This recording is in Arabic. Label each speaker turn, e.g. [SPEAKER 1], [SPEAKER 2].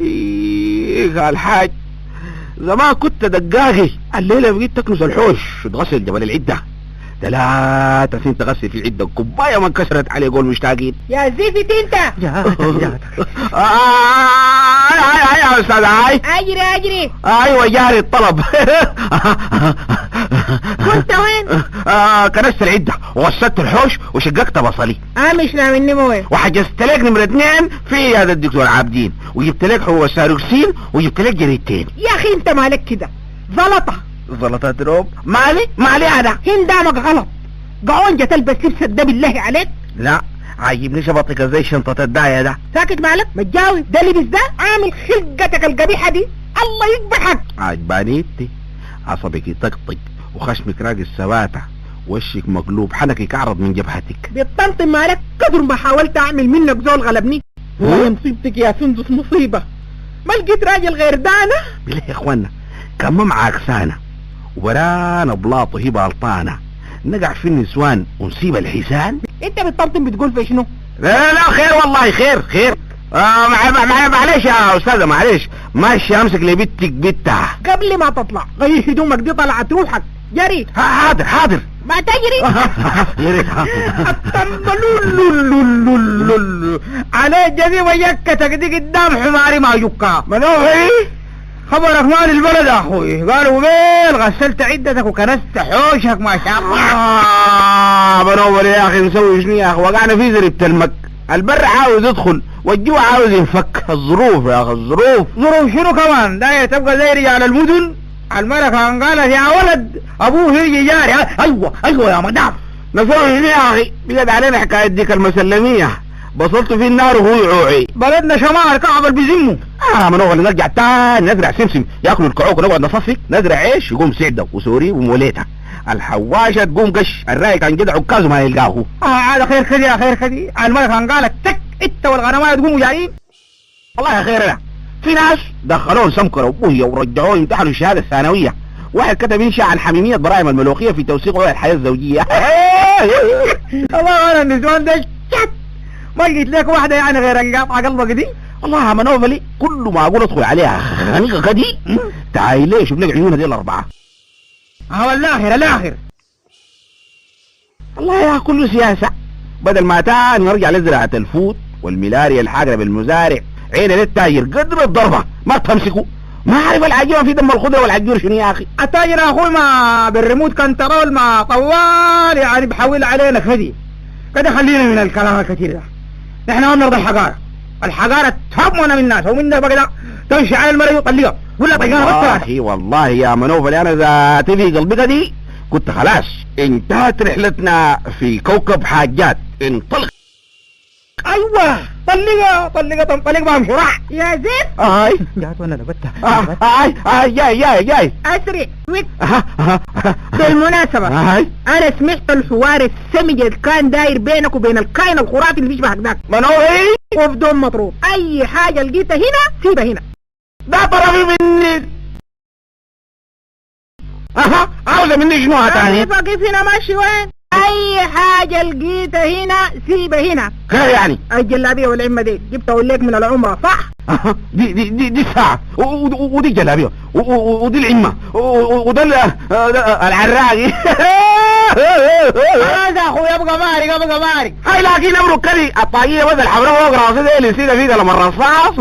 [SPEAKER 1] إيه الحاج، زمان كنت دقاقي، الليلة بقيت تكنس الحوش وتغسل جبل العدة. 3 سنين تغسل في العدة، كوباية ما انكسرت عليه قول مشتاقين.
[SPEAKER 2] يا زفت انت.
[SPEAKER 1] يا استاذ هاي.
[SPEAKER 2] اجري.
[SPEAKER 1] ايوه جاري الطلب.
[SPEAKER 2] كنت وين؟
[SPEAKER 1] كنست العدة وغسلت الحوش وشققت بصلي.
[SPEAKER 2] مش ناوي وين؟
[SPEAKER 1] وحجزت لك نمرة 2 في عيادة الدكتور عابدين، وجبت لك حبوب الساروكسين، وجبت لك جريدتين.
[SPEAKER 2] يا اخي انت مالك كده زلطة.
[SPEAKER 1] زلطات روب. مالي انا
[SPEAKER 2] هندامك غلط. قعونجة تلبس لبس ده بالله عليك.
[SPEAKER 1] لا عاجبني شبطك زي شنطة الداية ده.
[SPEAKER 2] ساكت مالك متجاوز، ده لبس ده عامل خلقتك القبيحة دي، الله يقبحك.
[SPEAKER 1] عجباني انت، عصبك يطقطق وخشمك راقي السباتة، وشك مقلوب، حنكك اعرض من جبهتك.
[SPEAKER 2] بتطمطم مالك، قدر ما حاولت اعمل منك زول غلبني. والله مصيبتك يا سندس مصيبة، ما لقيت راجل غير دانا.
[SPEAKER 1] بالله يا اخوانا كم معاك سانة وبرانا بلاطه هي بالطانة، نقع في النسوان ونسيب الحسان.
[SPEAKER 2] انت بتطمطم بتقول في شنو؟
[SPEAKER 1] لا خير والله خير. معلش يا استاذة، معلش ماشي امسك لي بنتك بنتها.
[SPEAKER 2] قبل ما تطلع غير هدومك دي، طلعت روحك جري.
[SPEAKER 1] حاضر
[SPEAKER 2] ما تجري.
[SPEAKER 1] يا
[SPEAKER 2] على جذيبة يكتك دي قدام حماري ما يكا
[SPEAKER 1] منوعي.
[SPEAKER 2] خبرك مال البلد يا اخوي، قالوا وين غسلت عدتك وكنست حوشك ما شاء الله.
[SPEAKER 1] منور يا اخي، نسوي شنو يا اخي؟ وقعنا في زريبة المك، البر عاوز يدخل والجو عاوز ينفك. الظروف يا اخي الظروف.
[SPEAKER 2] ظروف شنو كمان؟ داير تبقى زي رجال المدن؟ الملكة قالت يا ولد ابوه يجي جاري. ايوه يا مدام.
[SPEAKER 1] نسوي شنو يا اخي؟ بقت علينا حكاية ديك المسلمية، بصلت في النار وهو يعوعي.
[SPEAKER 2] بلدنا شمال كعب بيزموا.
[SPEAKER 1] منوغل نرجع تاني نزرع سمسم ياكلوا الكعوك ونقعد نصفي، نزرع عيش يقوم سعده وسوري وموليتها، الحواشة تقوم قش، الراي كان جدع عكاز ما يلقاه.
[SPEAKER 2] هذا خير كدي يا خير كدي. الملك قالت تك انت والغنماء تقوموا جايين.
[SPEAKER 1] والله يا خير. في ناس دخلوه سمكرة وبوية ورجعوه يمتحنوا الشهادة الثانوية، واحد كتب انشاء عن حميمية ضرائب الملوخية في توثيق وضع الحياة الزوجية.
[SPEAKER 2] الله انا النسوان ده شت، ما لقيت لك واحدة يعني غير انقاطع قلبك دي.
[SPEAKER 1] والله يا منوفلي كل ما اقول ادخل عليها خنيقة كدي تعالي ليه شوف لك عيونها دي الاربعة.
[SPEAKER 2] الاخر
[SPEAKER 1] والله يا كله سياسة، بدل ما تاني نرجع لزراعة الفوت والملاريا الحاجرة بالمزارع، عين للتاجر قدر الضربة ما تمسكوا، ما عارف العجيبة في دم الخضرة والعجور شنو يا اخي.
[SPEAKER 2] التاجر يا اخوي ما بالريموت كنترول ما طوال يعني بحول علينا كذي كده. خلينا من الكلام الكثير ده، نحن ما بنرضى الحقارة تهمنا من الناس ومنا بقى تمشي على المرأة وطلقها ولا طيقانة بس.
[SPEAKER 1] والله يا منوفل انا ذاتي في قلبي دي كنت خلاص انتهت رحلتنا في كوكب حاجات، انطلق.
[SPEAKER 2] ايوه طلقة تنطلق بها مشراع يا زين.
[SPEAKER 1] هاي
[SPEAKER 2] جات وانا لبتها.
[SPEAKER 1] جاي
[SPEAKER 2] اسرع ويك. بالمناسبة انا سمعت الحوار السمج اللي كان داير بينك وبين الكائن الخرافي اللي بيشبهك ذاك
[SPEAKER 1] منوعي،
[SPEAKER 2] وبدون مطروب. اي حاجة لقيتها هنا سيبها هنا.
[SPEAKER 1] ده طرفي مني. عاوزة مني شنو تاني؟
[SPEAKER 2] كيف هنا ماشي وين؟ اي حاجة لقيتها هنا سيبها هنا.
[SPEAKER 1] خير يعني؟
[SPEAKER 2] الجلابية والعمة دي جبتها وليك من العمرة صح؟
[SPEAKER 1] دي الساعة ودي الجلابية ودي العمة وده العراقي.
[SPEAKER 2] هذا اخويا ابقى مارق.
[SPEAKER 1] هاي لكن امرك كذي الطاقية بدل الحمراء فوق راسي دي اللي نسينا فيها لما الرصاص.